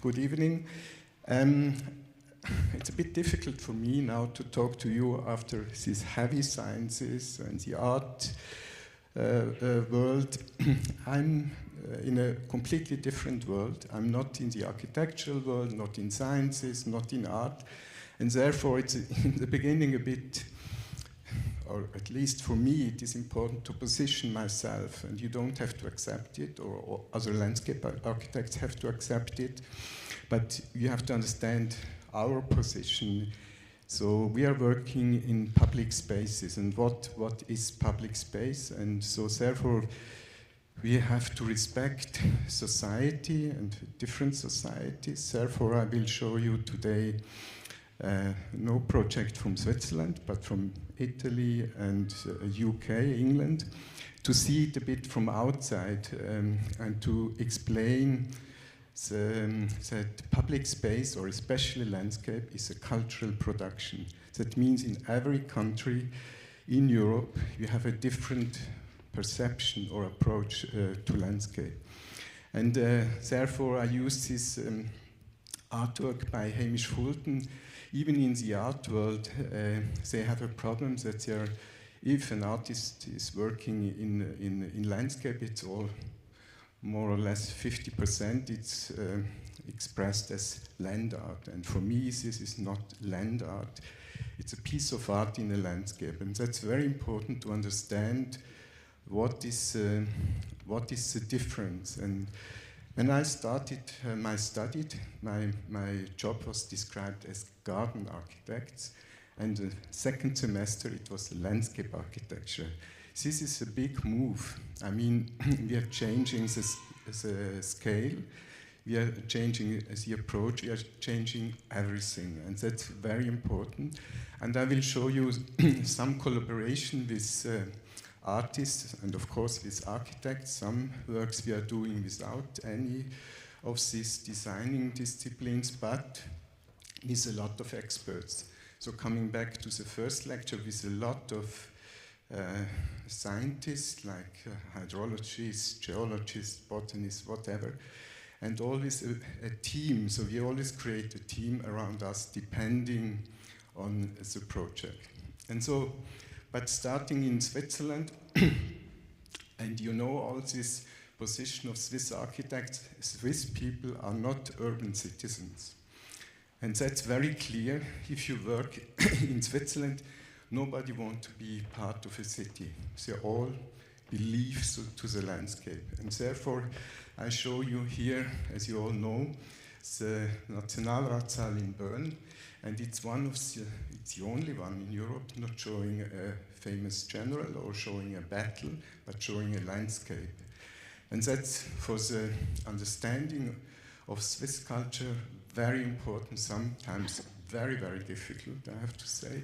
good evening. It's a bit difficult for me now to talk to you after these heavy sciences and the art world. I'm in a completely different world. I'm not in the architectural world, not in sciences, not in art, and therefore it's in the beginning a bit, or at least for me, it is important to position myself, and you don't have to accept it, or other landscape architects have to accept it, but you have to understand our position. So we are working in public spaces, and what is public space? And so therefore we have to respect society and different societies. Therefore I will show you today no project from Switzerland, but from Italy and UK, England, to see it a bit from outside and to explain that public space, or especially landscape, is a cultural production. That means in every country in Europe you have a different perception or approach to landscape. And therefore I use this artwork by Hamish Fulton. Even in the art world, they have a problem that if an artist is working in landscape, it's all more or less 50%, it's expressed as land art. And for me, this is not land art. It's a piece of art in a landscape. And that's very important to understand what is the difference. And when I started my study, my job was described as garden architects, and the second semester it was landscape architecture. This is a big move. I mean, we are changing the scale, we are changing the approach, we are changing everything, and that's very important. And I will show you some collaboration with artists and of course with architects. Some works we are doing without any of these designing disciplines, but with a lot of experts. So coming back to the first lecture, with a lot of scientists like hydrologists, geologists, botanists, whatever, and always a team. So we always create a team around us depending on the project. And so, but starting in Switzerland, and you know all this position of Swiss architects, Swiss people are not urban citizens. And that's very clear. If you work in Switzerland, nobody wants to be part of a city. They all believe to the landscape. And therefore, I show you here, as you all know, the Nationalratssaal in Bern. And it's it's the only one in Europe not showing a famous general or showing a battle, but showing a landscape. And that's, for the understanding of Swiss culture, very important, sometimes very, very difficult, I have to say.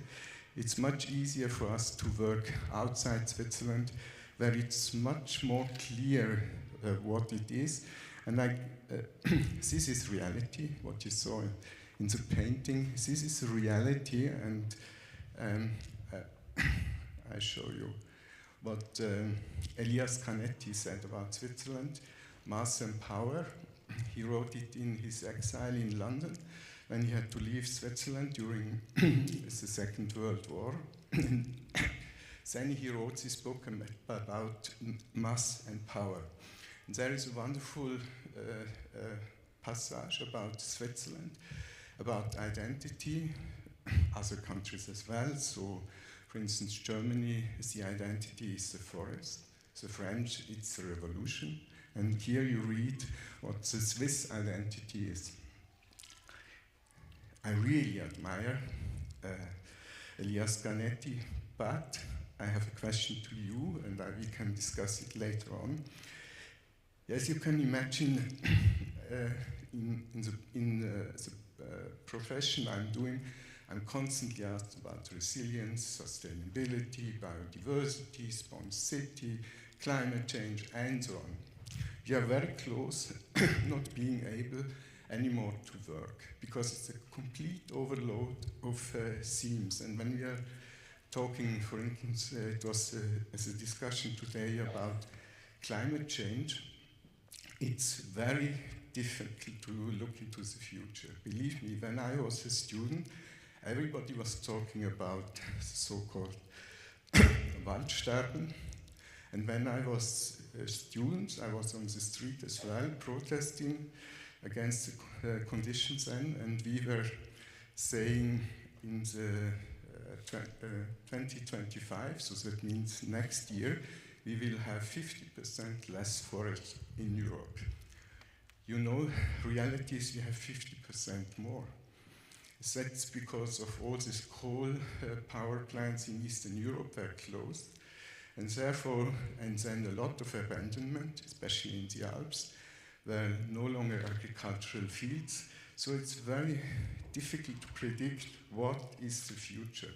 It's much easier for us to work outside Switzerland, where it's much more clear what it is. And this is reality, what you saw in the painting. This is reality, and I show you what Elias Canetti said about Switzerland, Mass and Power. He wrote it in his exile in London, when he had to leave Switzerland during the Second World War. Then he wrote this book about mass and power. And there is a wonderful passage about Switzerland, about identity, other countries as well. So, for instance, Germany, the identity is the forest. The French, it's the revolution. And here you read what the Swiss identity is. I really admire Elias Canetti, but I have a question to you, and we can discuss it later on. As you can imagine, in the profession I'm doing, I'm constantly asked about resilience, sustainability, biodiversity, sponge city, climate change, and so on. We are very close not being able anymore to work, because it's a complete overload of themes. And when we are talking, for instance, it was as a discussion today about climate change, it's very difficult to look into the future. Believe me, when I was a student, everybody was talking about the so-called Waldsterben. And when I was a student, I was on the street as well, protesting against the conditions then, and we were saying in the 2025, so that means next year, we will have 50% less forest in Europe. You know, reality is we have 50% more. That's because of all these coal power plants in Eastern Europe were closed. And therefore, and then a lot of abandonment, especially in the Alps, were no longer agricultural fields. So it's very difficult to predict what is the future.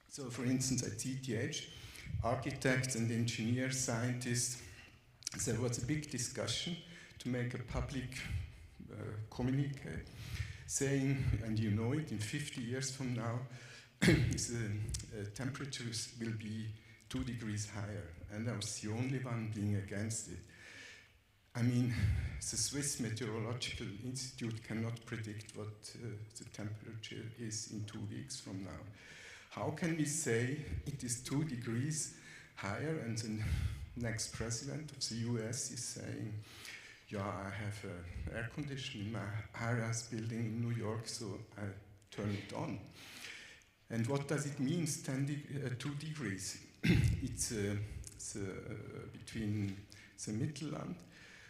So for instance, at ETH, architects and engineers, scientists, there was a big discussion to make a public communique saying, and you know it, in 50 years from now, the temperatures will be 2 degrees higher, and I was the only one being against it. I mean, the Swiss Meteorological Institute cannot predict what the temperature is in 2 weeks from now. How can we say it is 2 degrees higher, and the next president of the US is saying, yeah, I have an air conditioner in my high-rise building in New York, so I turn it on. And what does it mean, 2 degrees? It's between the Mittelland,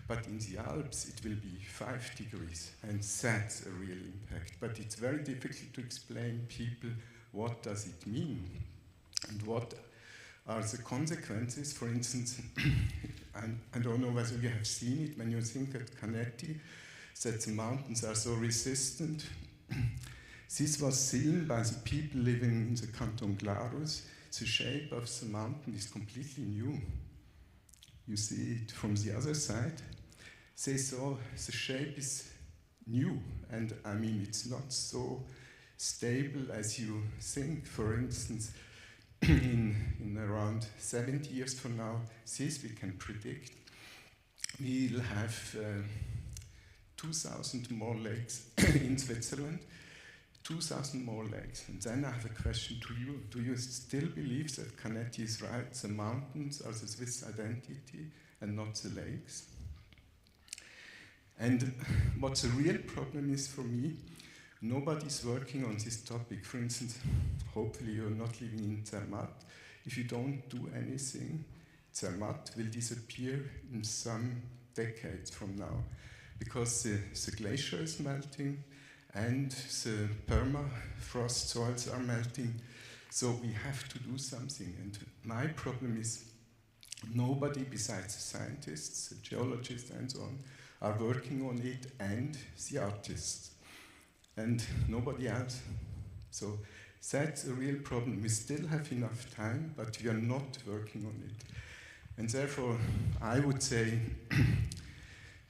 but in the Alps it will be 5 degrees, and that's a real impact. But it's very difficult to explain people what does it mean, and what are the consequences. For instance, I don't know whether you have seen it when you think at Canetti, that the mountains are so resistant. This was seen by the people living in the Canton Glarus. The shape of the mountain is completely new. You see it from the other side. They saw the shape is new, and I mean it's not so stable as you think. For instance, in around 70 years from now, this we can predict. We'll have 2,000 more lakes in Switzerland, 2,000 more lakes. And then I have a question to you. Do you still believe that Canetti is right? The mountains are the Swiss identity and not the lakes? And what the real problem is for me, nobody's working on this topic. For instance, hopefully you're not living in Zermatt. If you don't do anything, Zermatt will disappear in some decades from now, because the glacier is melting and the permafrost soils are melting. So we have to do something. And my problem is nobody besides the scientists, the geologists and so on, are working on it, and the artists. And nobody else. So that's a real problem. We still have enough time, but we are not working on it. And therefore, I would say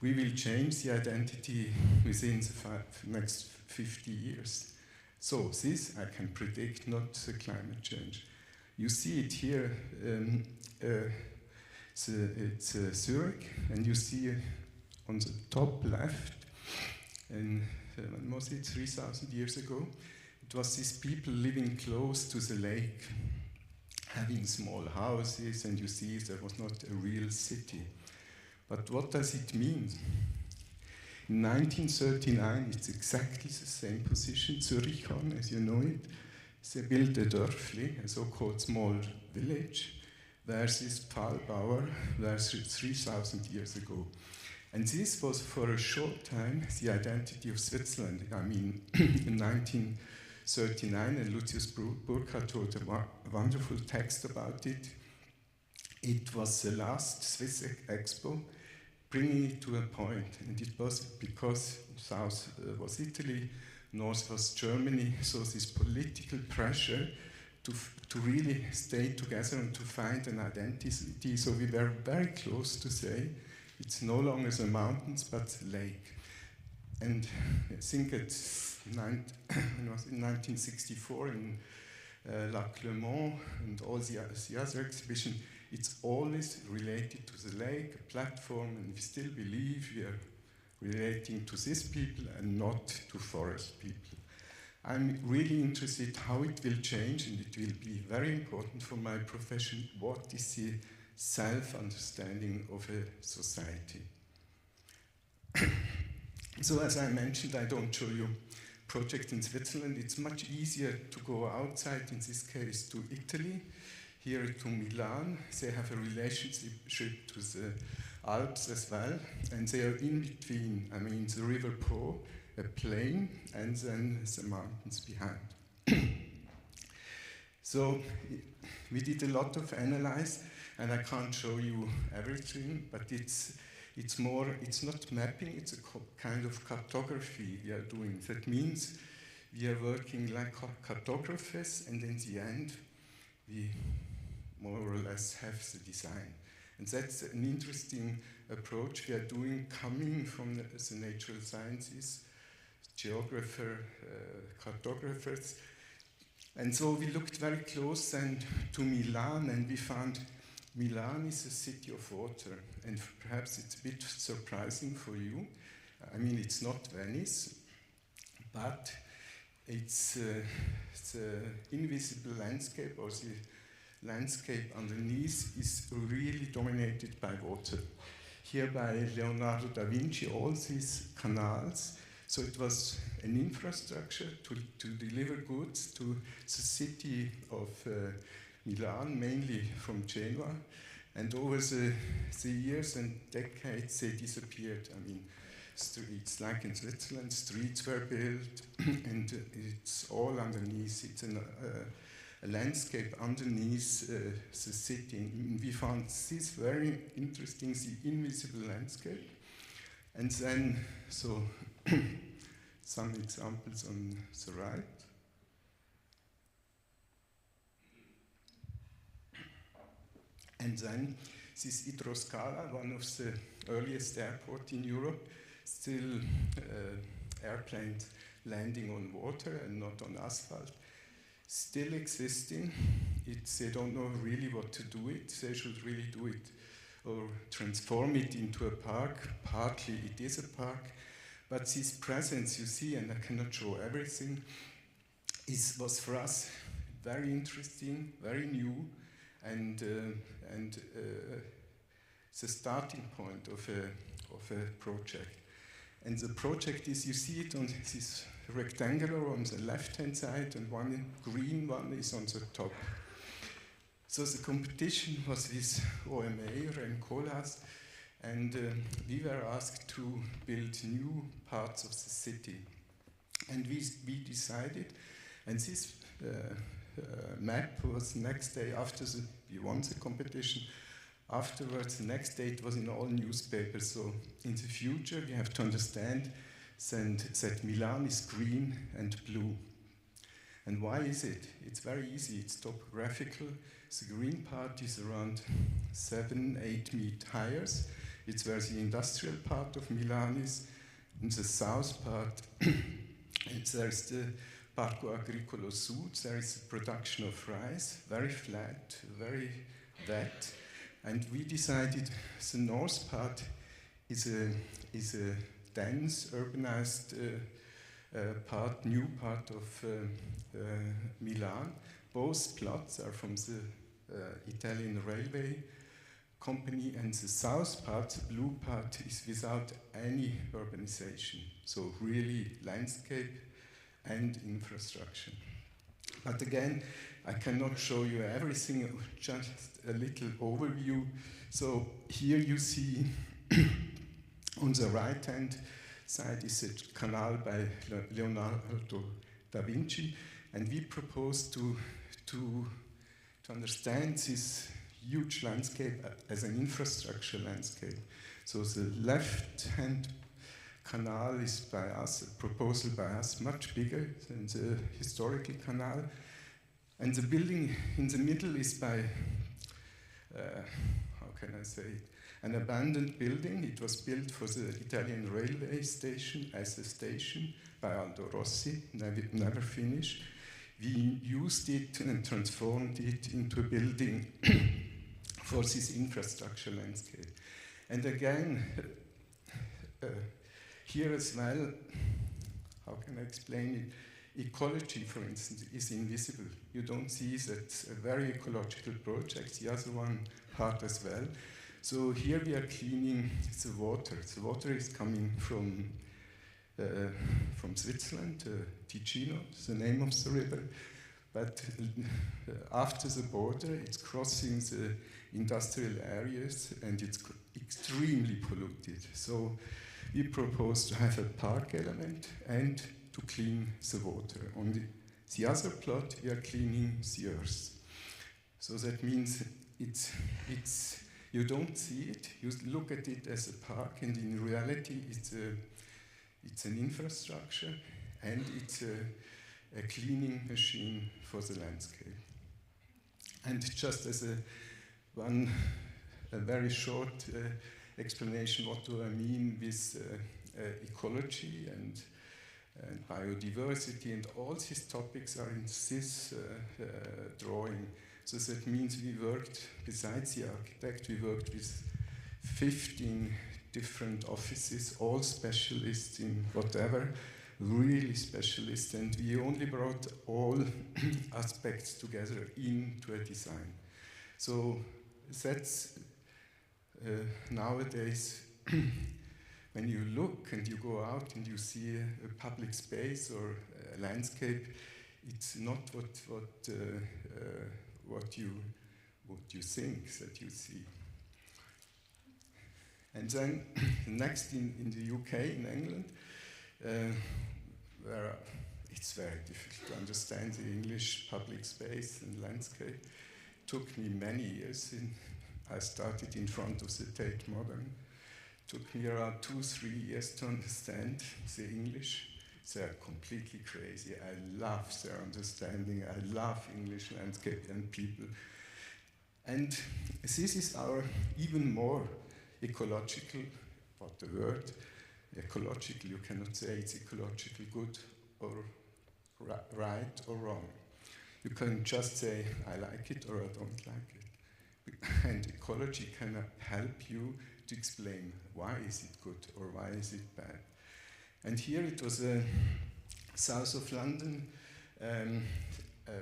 we will change the identity within the next 50 years. So this I can predict, not the climate change. You see it here, it's Zurich, and you see on the top left, and when was it, 3,000 years ago, it was these people living close to the lake, having small houses, and you see there was not a real city. But what does it mean? In 1939, it's exactly the same position, Zürich, as you know it. They built a Dörfli, a so-called small village, where this Pfahlbauer was 3,000 years ago. And this was, for a short time, the identity of Switzerland. I mean, in 1939, and Lucius Burkhardt wrote a wonderful text about it. It was the last Swiss expo, bringing it to a point. And it was because south was Italy, north was Germany, so this political pressure to really stay together and to find an identity. So we were very close to say, it's no longer the mountains, but the lake. And I think it's in 1964 in La Clermont and all the other exhibition, it's always related to the lake, a platform, and we still believe we are relating to these people and not to forest people. I'm really interested how it will change, and it will be very important for my profession. What is the self-understanding of a society? So as I mentioned, I don't show you project in Switzerland. It's much easier to go outside, in this case to Italy, here to Milan. They have a relationship to the Alps as well, and they are in between, I mean, the River Po, a plain, and then the mountains behind. So we did a lot of analysis, and I can't show you everything, but it's not mapping, it's a kind of cartography we are doing. That means we are working like cartographers, and in the end, we more or less have the design. And that's an interesting approach we are doing, coming from the natural sciences, geographer, cartographers. And so we looked very close and to Milan, and we found Milan is a city of water, and perhaps it's a bit surprising for you. I mean, it's not Venice, but it's the invisible landscape, or the landscape underneath is really dominated by water. Here by Leonardo da Vinci, all these canals, so it was an infrastructure to deliver goods to the city of Milan, mainly from Genoa, and over the years and decades they disappeared. I mean, it's like in Switzerland, streets were built, and it's all underneath. It's a landscape underneath the city. And we found this very interesting, the invisible landscape. And then, so some examples on the right. And then this Hydroscala, one of the earliest airports in Europe, still airplanes landing on water and not on asphalt, still existing. They don't know really what to do it. They should really do it or transform it into a park. Partly it is a park, but this presence you see, and I cannot show everything, was for us very interesting, very new, and the starting point of a project. And the project is, you see it on this rectangular on the left-hand side, and one green one is on the top. So the competition was with OMA, Rencolas, and we were asked to build new parts of the city. And we decided, and this map was next day after we won the competition. Afterwards, the next day it was in all newspapers. So in the future, we have to understand that Milan is green and blue. And why is it? It's very easy. It's topographical. The green part is around 7-8 meters higher. It's where the industrial part of Milan is. In the south part, there's the Parco Agricolo Sud. There is the production of rice, very flat, very wet. And we decided the north part is a dense, urbanized part, new part of Milan. Both plots are from the Italian railway company, and the south part, the blue part, is without any urbanization. So really landscape and infrastructure. But again, I cannot show you everything, just a little overview. So here you see on the right-hand side is a canal by Leonardo da Vinci, and we propose to understand this huge landscape as an infrastructure landscape. So the left-hand canal is by us, a proposal by us, much bigger than the historical canal. And the building in the middle is by, how can I say it, an abandoned building. It was built for the Italian railway station as a station by Aldo Rossi, never finished. We used it and transformed it into a building for this infrastructure landscape. And again, here as well, how can I explain it? Ecology, for instance, is invisible. You don't see that a very ecological project, the other one part as well. So here we are cleaning the water. The water is coming from Switzerland, Ticino, the name of the river. But after the border, it's crossing the industrial areas and it's extremely polluted. So we propose to have a park element and to clean the water. On the other plot, we are cleaning the earth. So that means you don't see it, you look at it as a park, and in reality it's an infrastructure and it's a cleaning machine for the landscape. And just as a very short explanation, what do I mean with ecology and biodiversity, and all these topics are in this drawing. So that means we worked, besides the architect, we worked with 15 different offices, all specialists in whatever, really specialists, and we only brought all aspects together into a design. So that's nowadays, when you look and you go out and you see a public space or a landscape, it's not what you think that you see. And then next in the UK, in England, where it's very difficult to understand the English public space and landscape. Took me many years. I started in front of the Tate Modern. Took me around 2-3 years to understand the English. They're completely crazy. I love their understanding. I love English landscape and people. And this is our even more ecological, what the word, ecological, you cannot say it's ecological good or right or wrong. You can just say, I like it or I don't like it. And ecology can help you to explain why is it good or why is it bad. And here it was south of London, a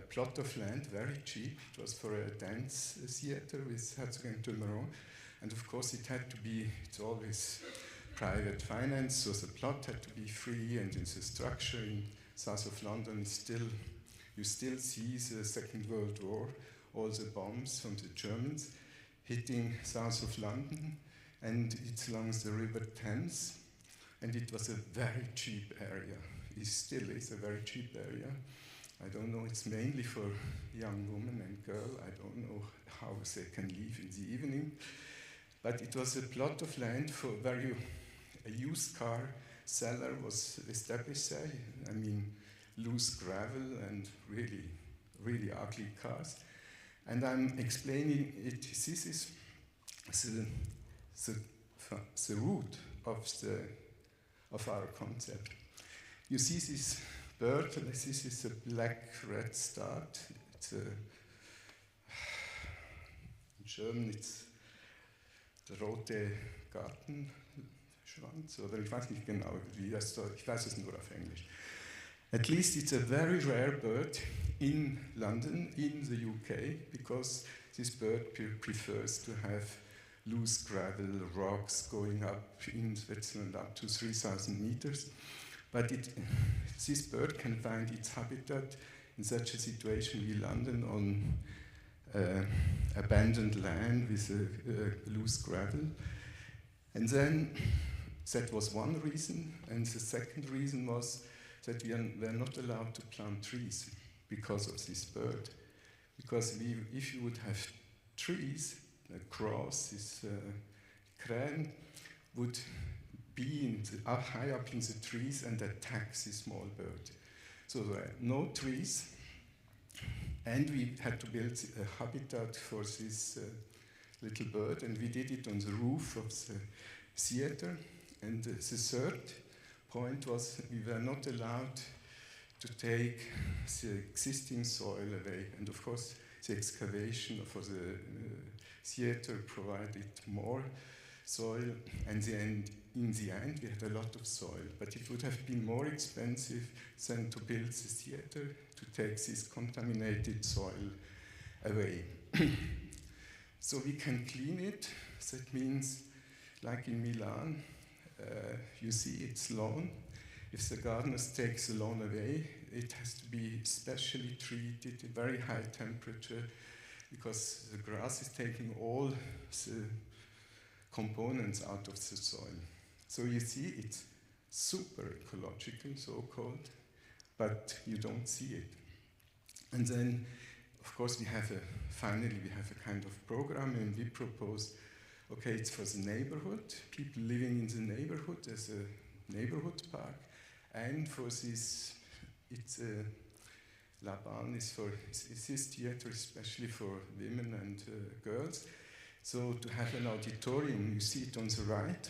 plot of land, very cheap. It was for a dance theatre with Herzog and de Meuron. And of course it had to be, it's always private finance, so the plot had to be free, and in the structure in south of London you still see the Second World War, all the bombs from the Germans hitting south of London, and it's along the River Thames, and it was a very cheap area. It still is a very cheap area. I don't know, it's mainly for young women and girls. I don't know how they can live in the evening. But it was a plot of land for a used car seller was established there. I mean, loose gravel and really, really ugly cars. And I'm explaining it. This is the root of our concept. You see this bird. This is a black red start. It's in German it's der rote Gartenschwanz, oder ich weiß nicht genau, wie das da, ich weiß es nur auf Englisch. At least it's a very rare bird in London, in the UK, because this bird prefers to have loose gravel, rocks going up in Switzerland up to 3,000 meters. But this bird can find its habitat in such a situation wie London on abandoned land with loose gravel. And then that was one reason, and the second reason was that we were not allowed to plant trees because of this bird. Because if you would have trees, a cross, this crane would be high up in the trees and attack this small bird. So there were no trees, and we had to build a habitat for this little bird, and we did it on the roof of the theater. And the third point was we were not allowed to take the existing soil away. And of course, the excavation for the theater provided more soil, and in the end we had a lot of soil. But it would have been more expensive than to build the theater, to take this contaminated soil away. So we can clean it. That means, like in Milan, you see it's lawn. If the gardeners take the lawn away, it has to be specially treated at very high temperature, because the grass is taking all the components out of the soil. So you see, it's super ecological, so-called, but you don't see it. And then, of course, finally we have a kind of program, and we propose, okay, it's for the neighborhood, people living in the neighborhood as a neighborhood park, and for this, it's Laban is this theater especially for women and girls. So to have an auditorium, you see it on the right.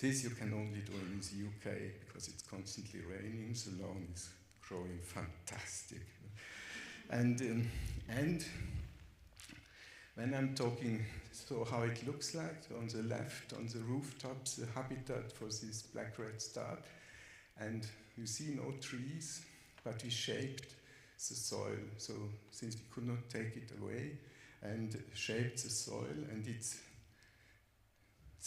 This you can only do in the UK because it's constantly raining. The lawn is growing fantastic. And when I'm talking, so how it looks like, on the left, on the rooftops, the habitat for this black red star. And you see no trees, but we shaped the soil. So since we could not take it away, and shaped the soil, and this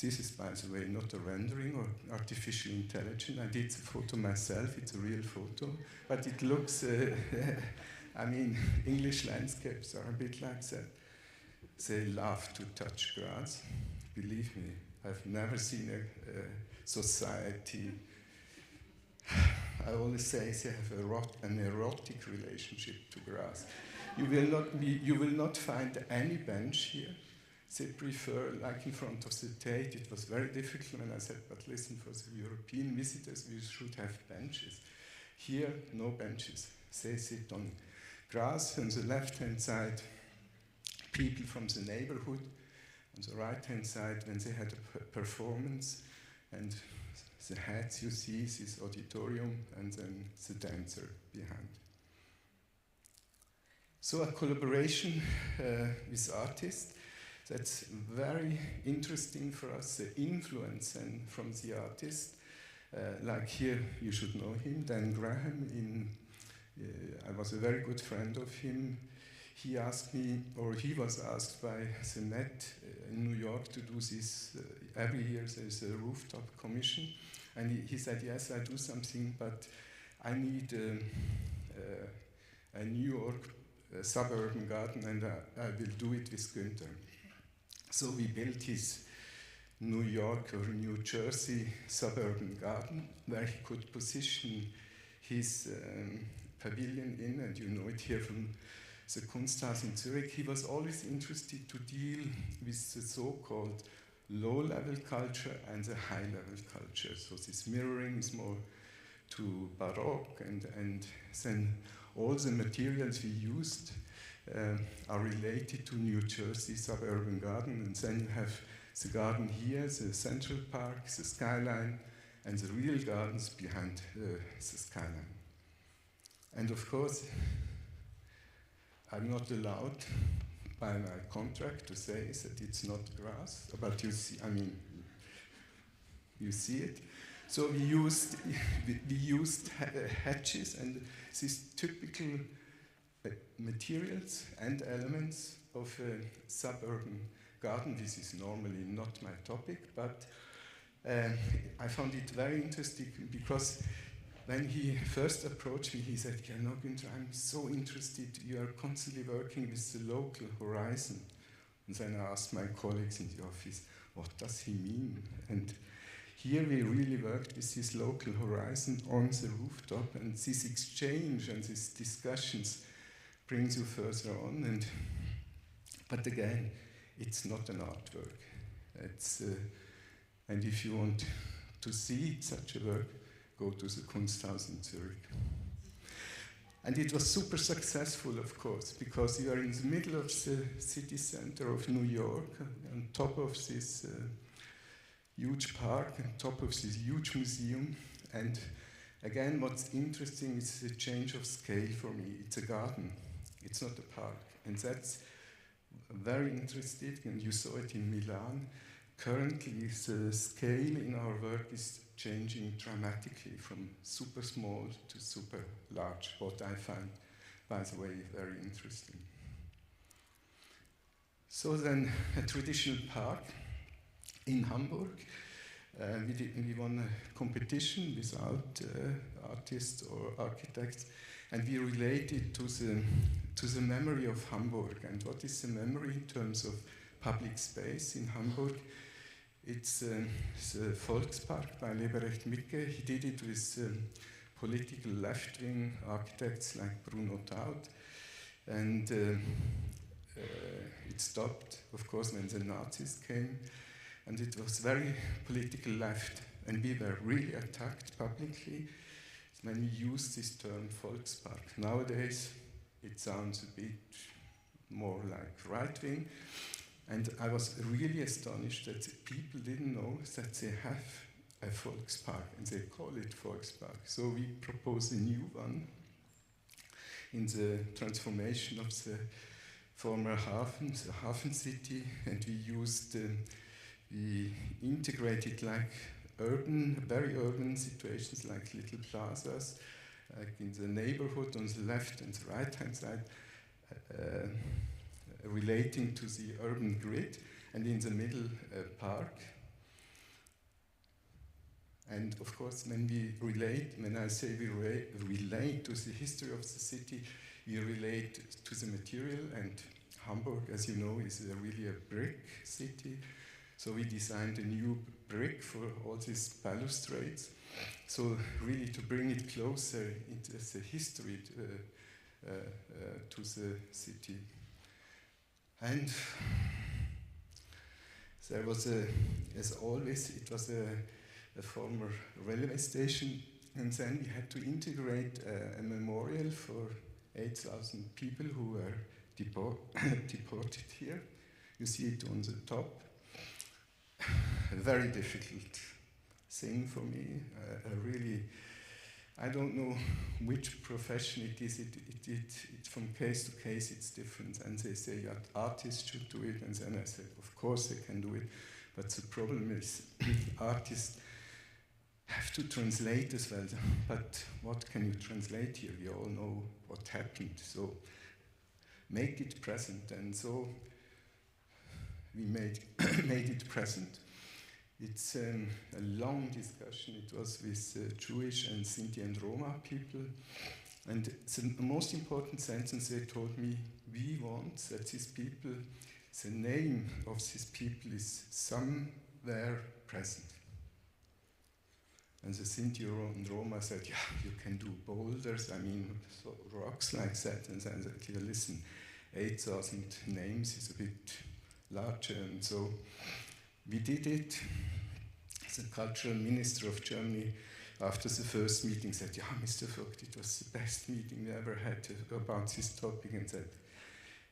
is, by the way, not a rendering or artificial intelligence. I did the photo myself, it's a real photo, but it looks, I mean, English landscapes are a bit like that. They love to touch grass. Believe me, I've never seen a society. I always say they have an erotic relationship to grass. You will not find any bench here. They prefer, like in front of the Tate, it was very difficult when I said, but listen, for the European visitors, we should have benches. Here, no benches. They sit on grass. On the left-hand side, people from the neighborhood. On the right-hand side, when they had a performance, and the hats you see, this auditorium, and then the dancer behind. So a collaboration with artists, that's very interesting for us, the influence and from the artist. Like here, you should know him, Dan Graham. I was a very good friend of him. He asked me, or he was asked by the Met in New York to do this. Every year there's a rooftop commission. And he said, yes, I do something, but I need a New York suburban garden, and I will do it with Günther. So we built his New York or New Jersey suburban garden, where he could position his pavilion in, and you know it here from the Kunsthalle Zürich. He was always interested to deal with the so-called low-level culture and the high-level culture. So this mirroring is more to Baroque, and then all the materials we used are related to New Jersey suburban garden, and then you have the garden here, the Central Park, the skyline, and the real gardens behind the skyline. And of course, I'm not allowed by my contract to say that it's not grass, but you see, I mean, you see it. So we used hatches and these typical materials and elements of a suburban garden. This is normally not my topic, but I found it very interesting because when he first approached me, he said, you know, Günther, I'm so interested. You are constantly working with the local horizon. And then I asked my colleagues in the office, what does he mean? And here we really worked with this local horizon on the rooftop, and this exchange and these discussions brings you further on. But again, it's not an artwork. And if you want to see such a work, go to the Kunsthalle Zürich. And it was super successful, of course, because you are in the middle of the city center of New York, on top of this huge park, on top of this huge museum. And again, what's interesting is the change of scale for me. It's a garden, it's not a park. And that's very interesting, and you saw it in Milan. Currently, the scale in our work is changing dramatically from super small to super large, what I find, by the way, very interesting. So then, a traditional park in Hamburg. We won a competition without artists or architects, and we related to the memory of Hamburg. And what is the memory in terms of public space in Hamburg? It's the Volkspark by Leberecht Micke. He did it with political left-wing architects like Bruno Taut, and it stopped, of course, when the Nazis came, and it was very political left, and we were really attacked publicly when we used this term Volkspark. Nowadays, it sounds a bit more like right-wing, and I was really astonished that people didn't know that they have a Volkspark, and they call it Volkspark. So we proposed a new one in the transformation of the former Hafen, the Hafen city, and we integrated like very urban situations like little plazas, like in the neighborhood on the left and the right-hand side, relating to the urban grid, and in the middle, a park. And of course, when I say we relate to the history of the city, we relate to the material, and Hamburg, as you know, is really a brick city. So we designed a new brick for all these balustrades. So really to bring it closer into the history to the city. And there was as always, it was a former railway station, and then we had to integrate a memorial for 8,000 people who were deported here. You see it on the top. A very difficult thing for me. I don't know which profession it is. It from case to case, it's different. And they say that artists should do it, and then I said, of course they can do it. But the problem is, artists have to translate as well. But what can you translate here? We all know what happened. So make it present. And so we made it present. It's a long discussion. It was with Jewish and Sinti and Roma people. And the most important sentence they told me, we want that these people, the name of these people is somewhere present. And the Sinti and Roma said, yeah, you can do boulders, so rocks like that. And then they said, listen, 8,000 names is a bit larger. And so we did it. The cultural minister of Germany, after the first meeting, said, yeah, Mr. Vogt, it was the best meeting we ever had about this topic, and said,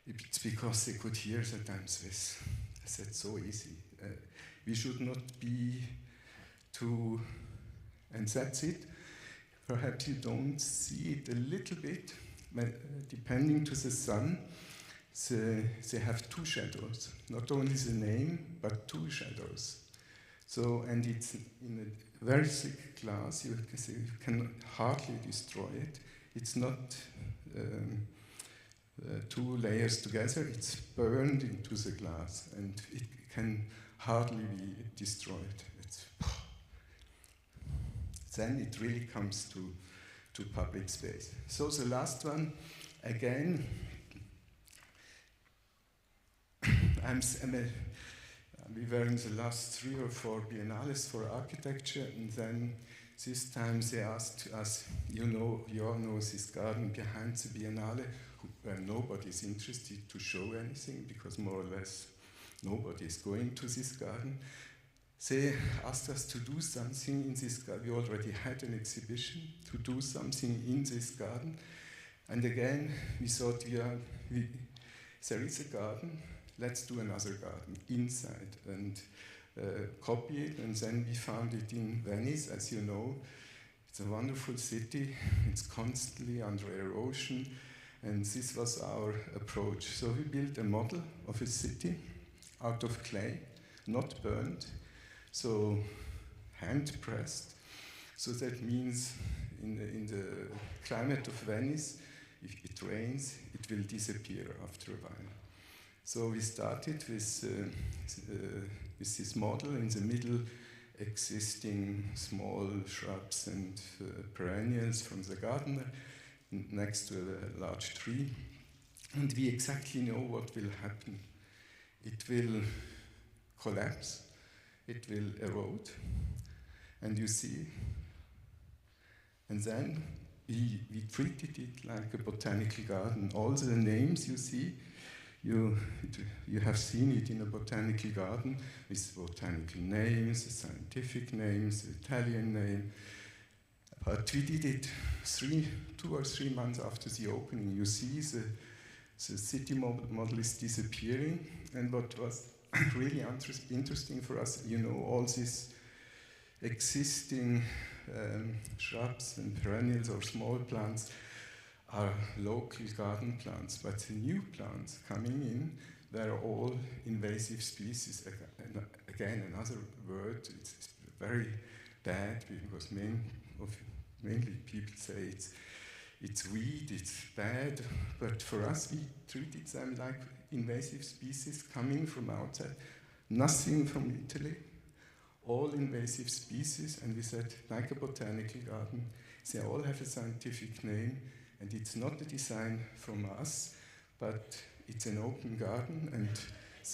it's because they could hear that I'm Swiss. I said, so easy. We should not be too, and that's it. Perhaps you don't see it a little bit, depending to the sun. They have two shadows, not only the name, but two shadows. So, and it's in a very thick glass, you can hardly destroy it. It's not two layers together, it's burned into the glass, and it can hardly be destroyed. Then it really comes to public space. So the last one, again, we were in the last 3 or 4 biennales for architecture, and then this time they asked us, you all know this garden behind the biennale, where nobody is interested to show anything, because more or less nobody is going to this garden. They asked us to do something in this garden. We already had an exhibition, to do something in this garden. And again, we thought there is a garden, let's do another garden inside and copy it. And then we found it in Venice, as you know. It's a wonderful city. It's constantly under erosion. And this was our approach. So we built a model of a city out of clay, not burned, so hand-pressed. So that means in the climate of Venice, if it rains, it will disappear after a while. So we started with this model, in the middle existing small shrubs and perennials from the gardener, next to a large tree. And we exactly know what will happen. It will collapse, it will erode, and you see. And then we treated it like a botanical garden. All the names you see, you have seen it in a botanical garden with botanical names, scientific names, Italian name. But we did it 2 or 3 months after the opening. You see the city model is disappearing. And what was really interesting for us, you know, all these existing shrubs and perennials or small plants are local garden plants, but the new plants coming in, they're all invasive species. Again, another word, it's very bad because mainly people say it's weed, it's bad, but for us we treated them like invasive species coming from outside, nothing from Italy, all invasive species, and we said, like a botanical garden, they all have a scientific name, and it's not a design from us, but it's an open garden, and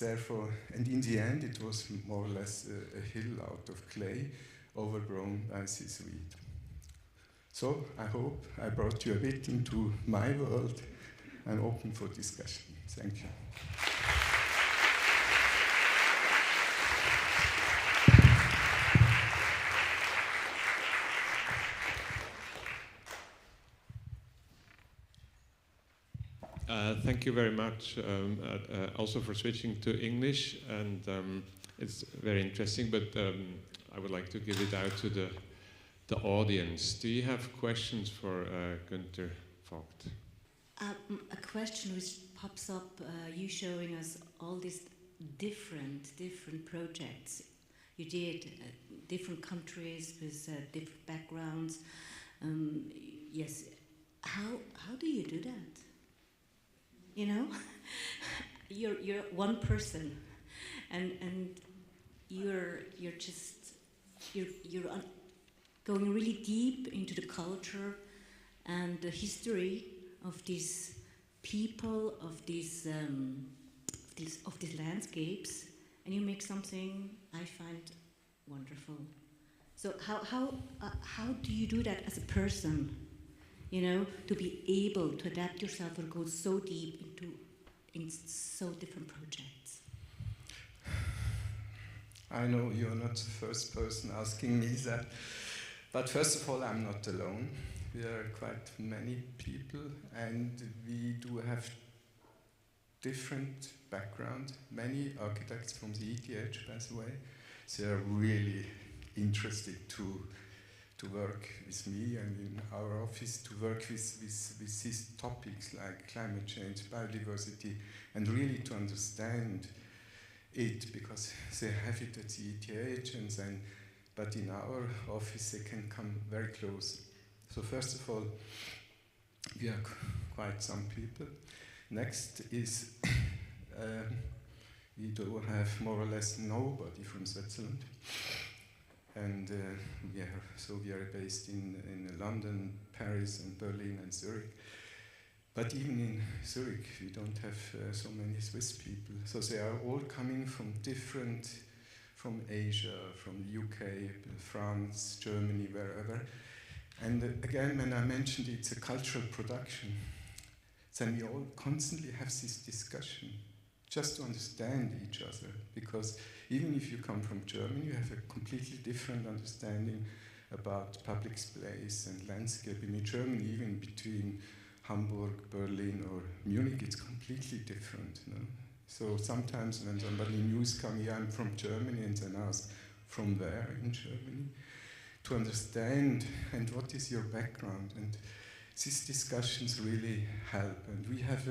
therefore, and in the end, it was more or less a hill out of clay, overgrown by this weed. So I hope I brought you a bit into my world. I'm open for discussion. Thank you. Thank you very much also for switching to English, and it's very interesting, but I would like to give it out to the audience. Do you have questions for Günther Vogt? A question which pops up, you showing us all these different projects you did, different countries with different backgrounds. Yes, how do you do that? You know, you're one person, and you're going really deep into the culture and the history of these people, of these landscapes, and you make something I find wonderful. So how do you do that as a person? You know, to be able to adapt yourself and go so deep in so different projects. I know you're not the first person asking me that, but first of all, I'm not alone. We are quite many people, and we do have different background. Many architects from the ETH, by the way, they are really interested to work with me and in our office, to work with these topics like climate change, biodiversity, and really to understand it, because they have it at the ETH, but in our office they can come very close. So first of all, we are quite some people. Next is we do have more or less nobody from Switzerland. And we are based in London, Paris, and Berlin, and Zurich. But even in Zurich, we don't have so many Swiss people. So they are all coming from Asia, from the UK, France, Germany, wherever. And again, when I mentioned it's a cultural production, then we all constantly have this discussion just to understand each other, because even if you come from Germany, you have a completely different understanding about public space and landscape. In Germany, even between Hamburg, Berlin, or Munich, it's completely different. You know? So sometimes when somebody new is coming here, I'm from Germany, and then ask, from where in Germany? To understand, and what is your background? And these discussions really help. And we have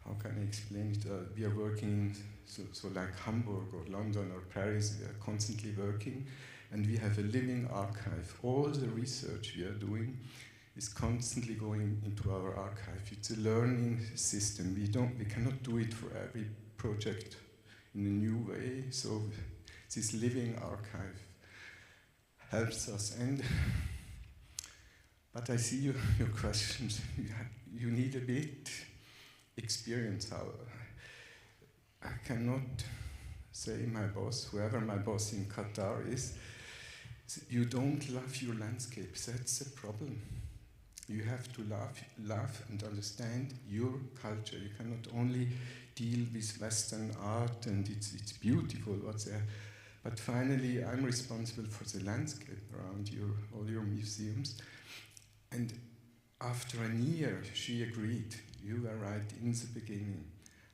how can I explain it? We are working, so like Hamburg or London or Paris, we are constantly working, and we have a living archive. All the research we are doing is constantly going into our archive. It's a learning system. We cannot do it for every project in a new way. So this living archive helps us. But I see your questions. You need a bit experience. How I cannot say my boss, whoever my boss in Qatar is, you don't love your landscapes. That's a problem. You have to love and understand your culture. You cannot only deal with Western art, and it's beautiful what's there. But finally, I'm responsible for the landscape around all your museums. And after a year, she agreed. You were right in the beginning.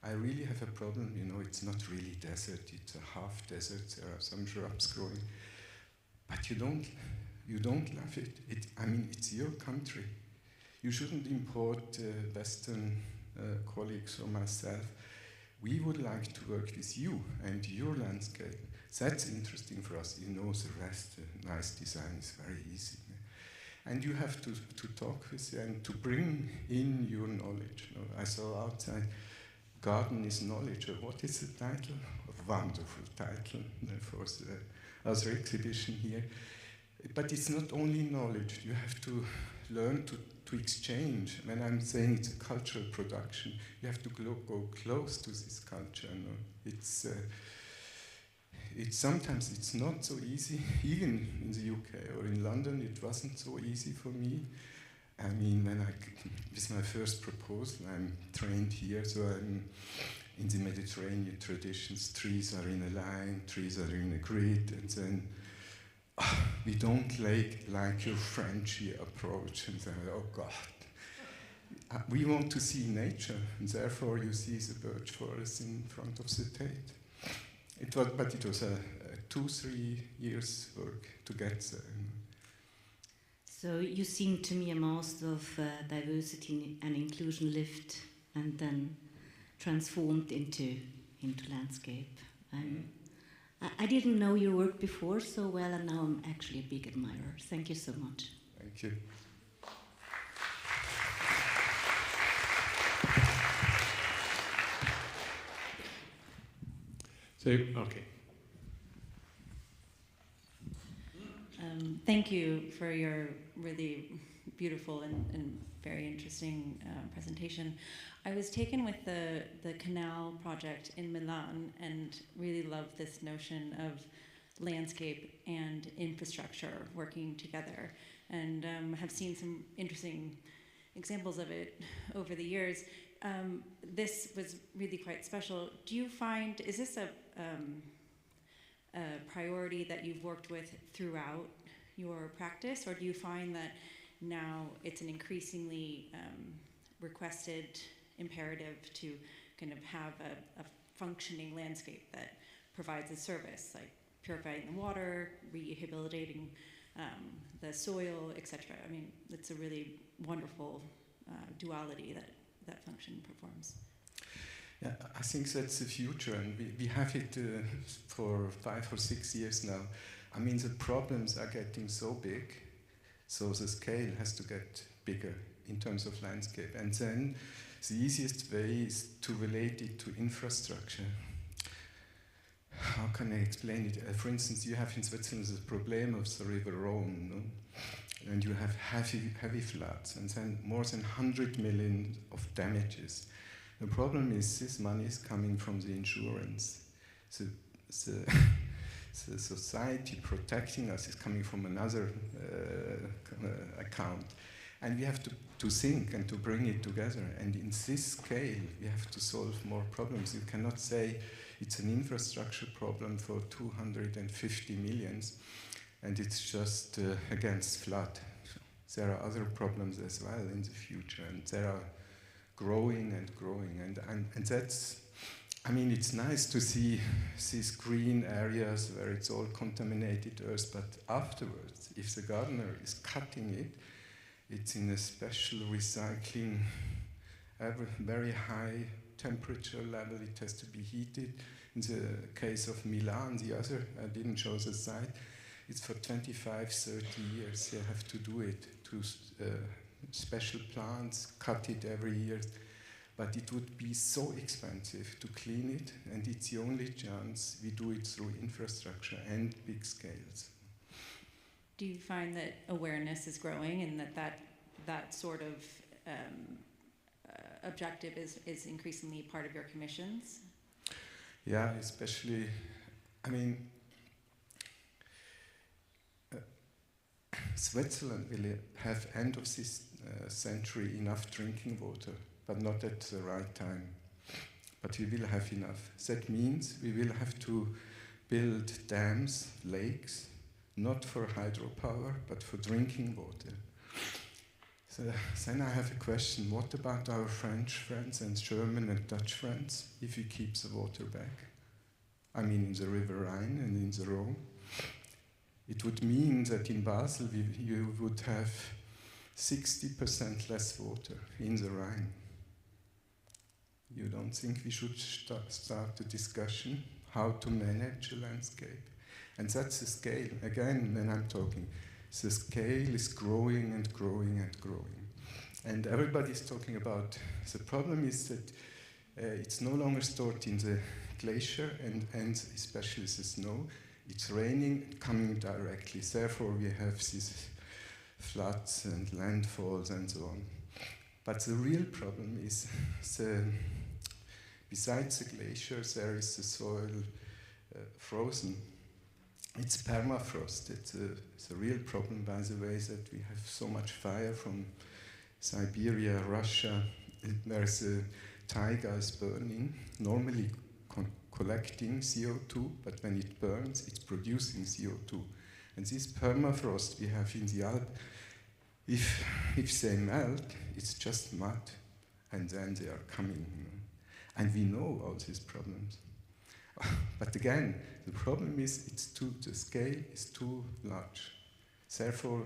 I really have a problem. It's not really desert. It's a half desert. There are some shrubs growing, but you don't love it. It's your country. You shouldn't import Western colleagues or myself. We would like to work with you and your landscape. That's interesting for us. The rest, nice design is very easy. And you have to talk with them and to bring in your knowledge. I saw outside, garden is knowledge. What is the title? A wonderful title for the other exhibition here. But it's not only knowledge. You have to learn to exchange. When I'm saying it's a cultural production, you have to go close to this culture. Sometimes it's not so easy. Even in the UK or in London, it wasn't so easy for me. With my first proposal, I'm trained here, so I'm in the Mediterranean traditions. Trees are in a line, trees are in a grid, and then we don't like your Frenchy approach. And then, oh God. We want to see nature, and therefore you see the birch forest in front of the Tate. It was a 2-3 years work to get there. So you seem to me a master of diversity and inclusion lived and then transformed into landscape. I didn't know your work before so well, and now I'm actually a big admirer. Thank you so much. Thank you. Okay. Thank you for your really beautiful and very interesting presentation. I was taken with the canal project in Milan and really loved this notion of landscape and infrastructure working together, and have seen some interesting examples of it over the years. This was really quite special. Do you find, is this a priority that you've worked with throughout your practice, or do you find that now it's an increasingly requested imperative to kind of have a functioning landscape that provides a service, like purifying the water, rehabilitating the soil, etc.? It's a really wonderful duality that function performs. Yeah, I think that's the future, and we have it for 5 or 6 years now. The problems are getting so big, so the scale has to get bigger in terms of landscape. And then the easiest way is to relate it to infrastructure. How can I explain it? For instance, you have in Switzerland the problem of the River Rhone, no? And you have heavy floods, and then more than 100 million of damages. The problem is this money is coming from the insurance. The society protecting us is coming from another account. And we have to think and to bring it together. And in this scale, we have to solve more problems. You cannot say it's an infrastructure problem for 250 millions, and it's just against flood. There are other problems as well in the future, and they are growing and growing. And that's, it's nice to see these green areas where it's all contaminated earth, but afterwards, if the gardener is cutting it, It's in a special recycling, very high temperature level. It has to be heated. In the case of Milan, the other, I didn't show the site, it's for 25, 30 years. You have to do it to special plants, cut it every year. But it would be so expensive to clean it, and it's the only chance we do it through infrastructure and big scales. Do you find that awareness is growing and that sort of objective is increasingly part of your commissions? Yeah, especially, I mean, Switzerland will have end of this century enough drinking water, but not at the right time. But we will have enough. That means we will have to build dams, lakes, not for hydropower, but for drinking water. So then I have a question. What about our French friends and German and Dutch friends if we keep the water back? I mean in the River Rhine and in the Rhone. It would mean that in Basel you would have 60% less water in the Rhine. You don't think we should start a discussion how to manage a landscape? And that's the scale. Again, when I'm talking, the scale is growing and growing and growing. And everybody's talking about, the problem is that it's no longer stored in the glacier and especially the snow. It's raining, coming directly. Therefore, we have these floods and landfalls and so on. But the real problem is, besides the glaciers, there is the soil frozen. It's permafrost. It's a real problem, by the way, that we have so much fire from Siberia, Russia. There's a taiga is burning, normally collecting CO2, but when it burns, it's producing CO2. And this permafrost we have in the Alps, if they melt, it's just mud, and then they are coming. You know? And we know all these problems. But again, the problem is the scale is too large. Therefore,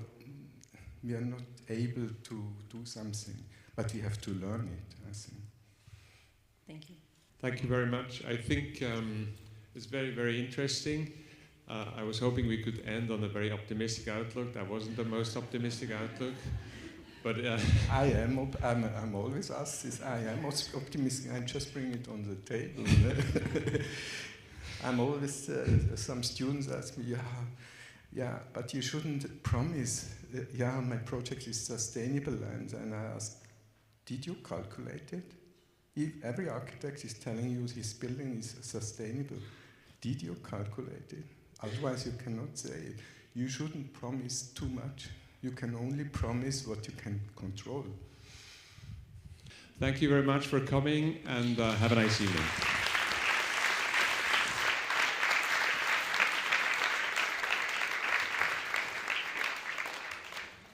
we are not able to do something, but we have to learn it, I think. Thank you. Thank you very much. I think it's very, very interesting. I was hoping we could end on a very optimistic outlook. That wasn't the most optimistic outlook. But I'm always asked this. I am optimistic. I just bring it on the table. I'm always, some students ask me, yeah, but you shouldn't promise, my project is sustainable. And I ask, did you calculate it? If every architect is telling you his building is sustainable, did you calculate it? Otherwise, you cannot say it. You shouldn't promise too much. You can only promise what you can control. Thank you very much for coming, and have a nice evening.